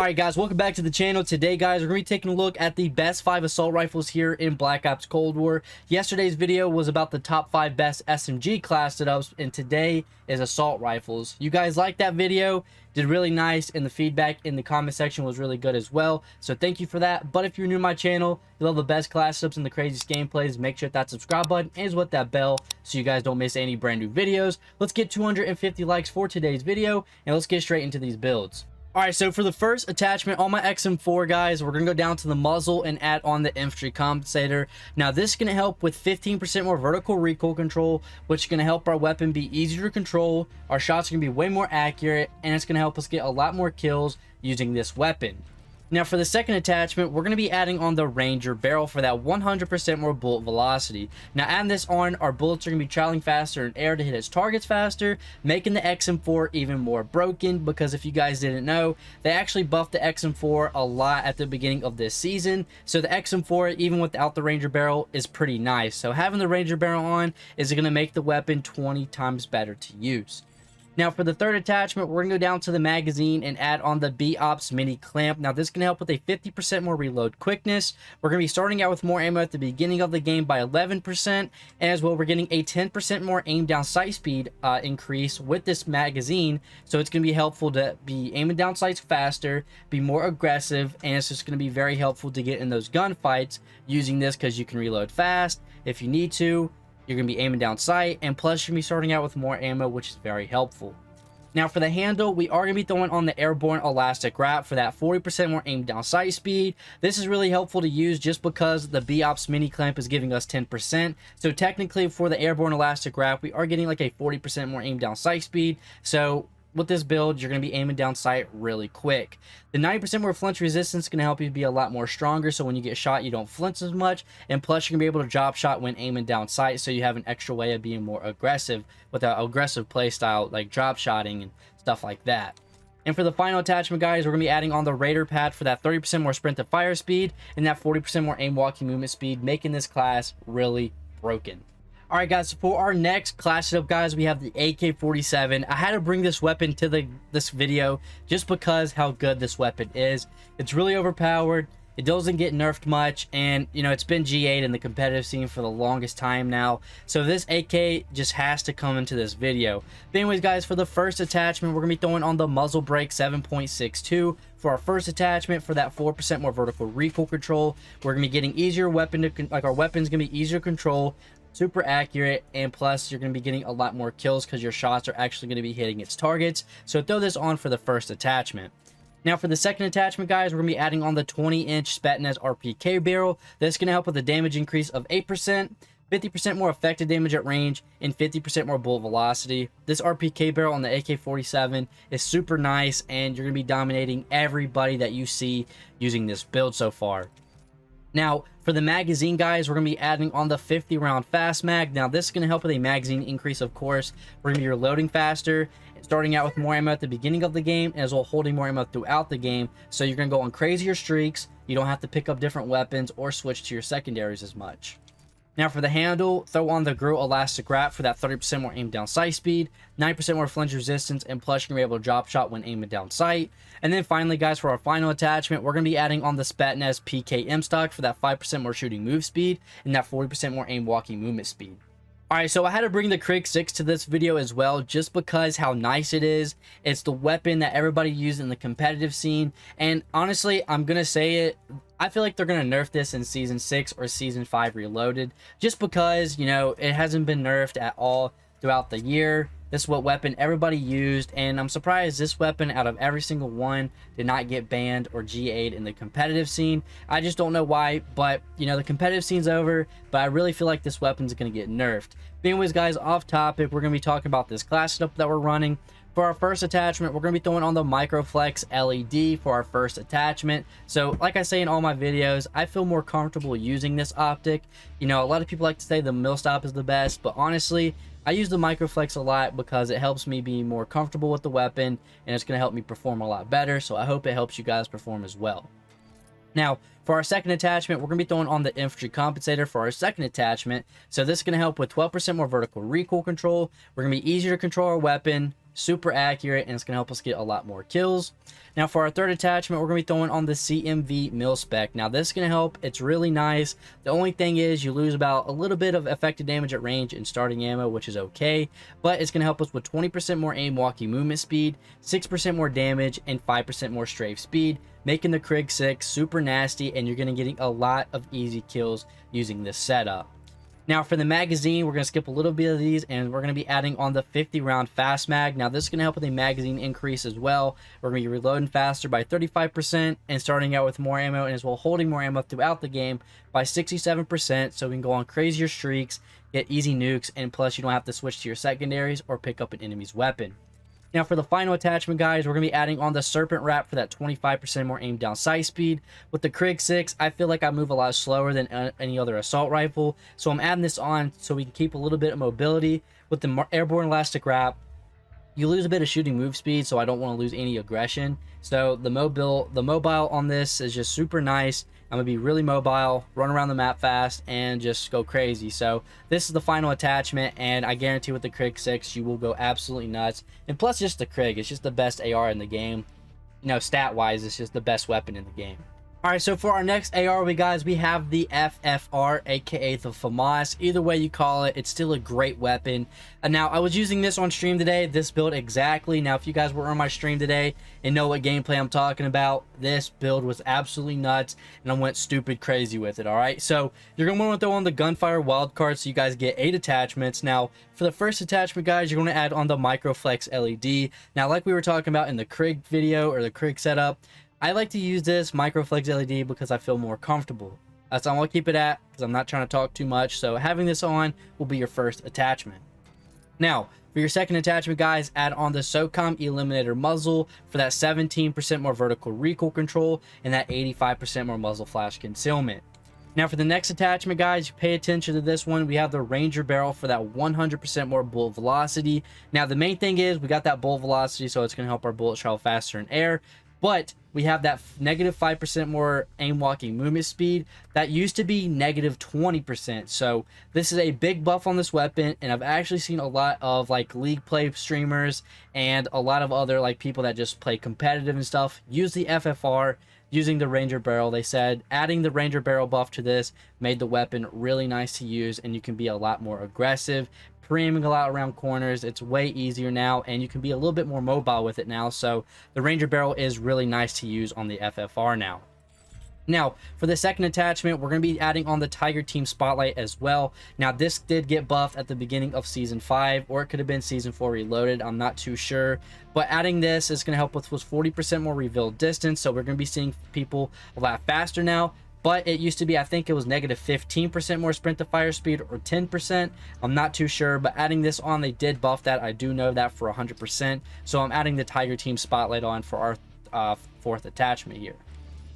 Alright guys, welcome back to the channel. Today guys, we're going to be taking a look at the best 5 assault rifles here in Black Ops Cold War. Yesterday's video was about the top 5 best SMG class setups, and today is assault rifles. You guys liked that video, did really nice, and the feedback in the comment section was really good as well. So thank you for that. But if you're new to my channel, you love the best class setups and the craziest gameplays, make sure that subscribe button is with that bell so you guys don't miss any brand new videos. Let's get 250 likes for today's video, and let's get straight into these builds. Alright, so for the first attachment on my XM4, guys, we're going to go down to the muzzle and add on the infantry compensator. Now, this is going to help with 15% more vertical recoil control, which is going to help our weapon be easier to control. Our shots are going to be way more accurate, and it's going to help us get a lot more kills using this weapon. Now, for the second attachment, we're going to be adding on the Ranger barrel for that 100% more bullet velocity. Now, adding this on, our bullets are going to be traveling faster in air to hit its targets faster, making the XM4 even more broken, because if you guys didn't know, they actually buffed the XM4 a lot at the beginning of this season. So the XM4, even without the Ranger barrel, is pretty nice. So having the Ranger barrel on is going to make the weapon 20 times better to use. Now, for the third attachment, we're going to go down to the magazine and add on the B-Ops mini clamp. Now, this can help with a 50% more reload quickness. We're going to be starting out with more ammo at the beginning of the game by 11%, and as well, we're getting a 10% more aim down sight speed increase with this magazine. So it's going to be helpful to be aiming down sights faster, be more aggressive, and it's just going to be very helpful to get in those gunfights using this, because you can reload fast if you need to. You're going to be aiming down sight, and plus you're going to be starting out with more ammo, which is very helpful. Now, for the handle, we are going to be throwing on the airborne elastic wrap for that 40% more aim down sight speed. This is really helpful to use just because the B-Ops mini clamp is giving us 10%. So technically, for the airborne elastic wrap, we are getting like a 40% more aim down sight speed. So with this build, you're going to be aiming down sight really quick. The 90% more flinch resistance is going to help you be a lot more stronger, so when you get shot, you don't flinch as much, and plus you're going to be able to drop shot when aiming down sight, so you have an extra way of being more aggressive with an aggressive play style like drop shotting and stuff like that. And for the final attachment, guys, we're going to be adding on the Raider pad for that 30% more sprint to fire speed and that 40% more aim walking movement speed, making this class really broken. Alright guys, so for our next class setup, guys, we have the AK-47. I had to bring this weapon to this video just because how good this weapon is. It's really overpowered. It doesn't get nerfed much, and you know, it's been G8 in the competitive scene for the longest time now. So this AK just has to come into this video. But anyways, guys, for the first attachment, we're going to be throwing on the muzzle brake 7.62 for our first attachment for that 4% more vertical recoil control. We're going to be getting easier weapon to, like, our weapon's going to be easier to control, super accurate, and plus you're going to be getting a lot more kills because your shots are actually going to be hitting its targets. So throw this on for the first attachment. Now, for the second attachment, guys, we're going to be adding on the 20-inch Spetsnaz RPK barrel. This is going to help with a damage increase of 8%, 50% more effective damage at range, and 50% more bullet velocity. This RPK barrel on the AK-47 is super nice, and you're going to be dominating everybody that you see using this build so far. Now, for the magazine, guys, we're going to be adding on the 50-round fast mag. Now, this is going to help with a magazine increase, of course. We're going to be reloading faster, starting out with more ammo at the beginning of the game, as well holding more ammo throughout the game. So you're going to go on crazier streaks. You don't have to pick up different weapons or switch to your secondaries as much. Now, for the handle, throw on the Grill elastic wrap for that 30% more aim down sight speed, 9% more flinch resistance, and plus you're going to be able to drop shot when aiming down sight. And then finally, guys, for our final attachment, we're going to be adding on the Spetsnaz PKM stock for that 5% more shooting move speed and that 40% more aim walking movement speed. Alright, so I had to bring the KRIG 6 to this video as well, just because how nice it is. It's the weapon that everybody uses in the competitive scene, and honestly, I'm going to say it, I feel like they're going to nerf this in Season 6 or Season 5 Reloaded, just because, you know, it hasn't been nerfed at all throughout the year. This is what weapon everybody used, and I'm surprised this weapon out of every single one did not get banned or G8 in the competitive scene. I just don't know why, but you know, the competitive scene's over, but I really feel like this weapon's going to get nerfed. But anyways, guys, off topic, we're going to be talking about this class setup that we're running. For our first attachment, we're going to be throwing on the Microflex LED for our first attachment. So like I say in all my videos, I feel more comfortable using this optic. You know, a lot of people like to say the millstop is the best, but honestly, I use the Microflex a lot because it helps me be more comfortable with the weapon, and it's going to help me perform a lot better. So I hope it helps you guys perform as well. Now, for our second attachment, we're going to be throwing on the infantry compensator for our second attachment. So this is going to help with 12% more vertical recoil control. We're going to be easier to control our weapon, super accurate, and it's going to help us get a lot more kills. Now for our third attachment, we're going to be throwing on the CMV mil spec. Now this is going to help. It's really nice. The only thing is you lose about a little bit of effective damage at range and starting ammo, which is okay, but it's going to help us with 20% more aim walking movement speed, 6% more damage, and 5% more strafe speed, making the KRIG 6 super nasty, and you're going to be getting a lot of easy kills using this setup. Now for the magazine, we're going to skip a little bit of these, and we're going to be adding on the 50 round fast mag. Now this is going to help with a magazine increase as well. We're going to be reloading faster by 35% and starting out with more ammo, and as well holding more ammo throughout the game by 67%, so we can go on crazier streaks, get easy nukes, and plus you don't have to switch to your secondaries or pick up an enemy's weapon. Now for the final attachment, guys, we're going to be adding on the Serpent Wrap for that 25% more aim down sight speed. With the KRIG 6, I feel like I move a lot slower than any other assault rifle, so I'm adding this on so we can keep a little bit of mobility. With the Airborne Elastic Wrap, you lose a bit of shooting move speed, so I don't want to lose any aggression. So the mobile on this is just super nice. I'm going to be really mobile, run around the map fast, and just go crazy. So this is the final attachment, and I guarantee with the KRIG 6, you will go absolutely nuts. And plus just the KRIG, it's just the best AR in the game. You know, stat-wise, it's just the best weapon in the game. Alright, so for our next AR, we have the FFAR, aka the FAMAS. Either way you call it, it's still a great weapon. And now, I was using this on stream today, this build exactly. Now, if you guys were on my stream today and know what gameplay I'm talking about, this build was absolutely nuts, and I went stupid crazy with it, alright? So, you're going to want to throw on the Gunfire wildcard, so you guys get 8 attachments. Now, for the first attachment, guys, you're going to add on the Microflex LED. Now, like we were talking about in the KRIG video, or the KRIG setup, I like to use this Microflex LED because I feel more comfortable. That's all I'll keep it at, because I'm not trying to talk too much. So having this on will be your first attachment. Now, for your second attachment, guys, add on the SOCOM Eliminator muzzle for that 17% more vertical recoil control and that 85% more muzzle flash concealment. Now, for the next attachment, guys, pay attention to this one. We have the Ranger barrel for that 100% more bullet velocity. Now, the main thing is we got that bullet velocity, so it's going to help our bullets travel faster in air. But we have that negative 5% more aim walking movement speed. That used to be negative 20%. So this is a big buff on this weapon, and I've actually seen a lot of like League play streamers and a lot of other like people that just play competitive and stuff use the FFR using the Ranger barrel. They said adding the Ranger barrel buff to this made the weapon really nice to use, and you can be a lot more aggressive, pre-aiming a lot around corners. It's way easier now, and you can be a little bit more mobile with it now. So the Ranger barrel is really nice to use on the FFR now. Now, for the second attachment, we're going to be adding on the Tiger Team Spotlight as well. Now, this did get buffed at the beginning of Season 5, or it could have been Season 4 Reloaded. I'm not too sure. But adding this is going to help with 40% more reveal distance, so we're going to be seeing people a lot faster now. But it used to be, I think it was negative 15% more sprint to fire speed, or 10%. I'm not too sure, but adding this on, they did buff that. I do know that for 100%. So I'm adding the Tiger Team Spotlight on for our fourth attachment here.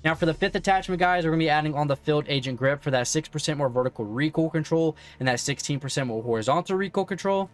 Now, for the fifth attachment, guys, we're going to be adding on the Field Agent Grip for that 6% more vertical recoil control and that 16% more horizontal recoil control.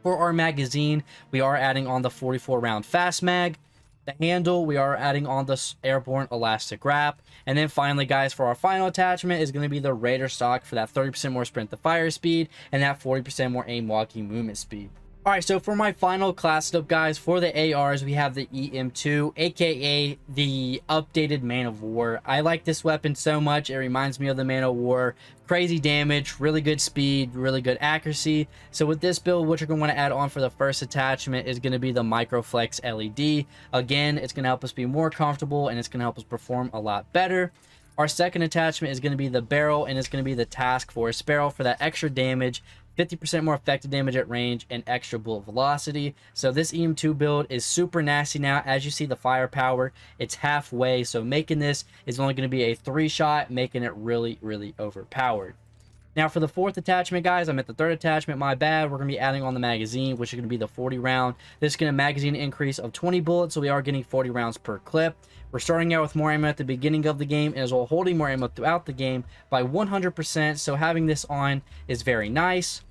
For our magazine, we are adding on the 44 round fast mag. The handle, we are adding on the Airborne Elastic Wrap. And then finally, guys, for our final attachment is going to be the Raider stock for that 30% more sprint to fire speed and that 40% more aim walking movement speed. Alright, so for my final class setup, guys, for the ARs, we have the EM2, aka the updated Man of War. I like this weapon so much, it reminds me of the Man of War. Crazy damage, really good speed, really good accuracy. So with this build, what you're going to want to add on for the first attachment is going to be the Microflex LED. Again, it's going to help us be more comfortable, and it's going to help us perform a lot better. Our second attachment is going to be the barrel, and it's going to be the Task Force barrel for that extra damage, 50% more effective damage at range, and extra bullet velocity. So this EM2 build is super nasty now. As you see, the firepower, it's halfway. So making this is only going to be a 3-shot, making it really, really overpowered. Now, for the fourth attachment, guys, I'm at the third attachment, my bad. We're going to be adding on the magazine, which is going to be the 40 round. This is going to magazine increase of 20 bullets, so we are getting 40 rounds per clip. We're starting out with more ammo at the beginning of the game, and as well holding more ammo throughout the game by 100%, so having this on is very nice.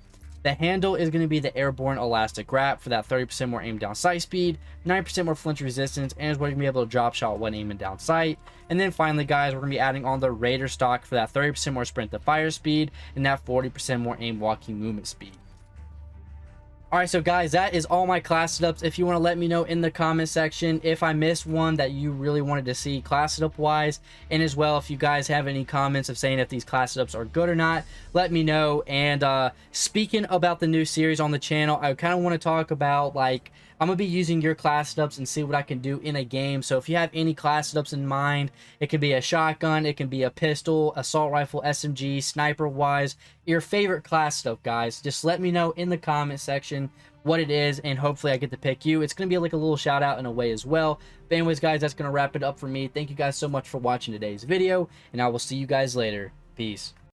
The handle is going to be the Airborne Elastic Wrap for that 30% more aim down sight speed, 9% more flinch resistance, and is what you're going to be able to drop shot when aiming down sight. And then finally, guys, we're going to be adding on the Raider stock for that 30% more sprint to fire speed and that 40% more aim walking movement speed. All right, so guys, that is all my class setups. If you want to let me know in the comment section if I missed one that you really wanted to see class setup wise, and as well if you guys have any comments of saying if these class setups are good or not, let me know. And speaking about the new series on the channel, I kind of want to talk about, like, I'm going to be using your class setups and see what I can do in a game. So if you have any class setups in mind, it can be a shotgun, it can be a pistol, assault rifle, SMG, sniper wise, your favorite class setup, guys. Just let me know in the comment section what it is, and hopefully I get to pick you. It's going to be like a little shout out in a way as well. But anyways, guys, that's going to wrap it up for me. Thank you guys so much for watching today's video, and I will see you guys later. Peace.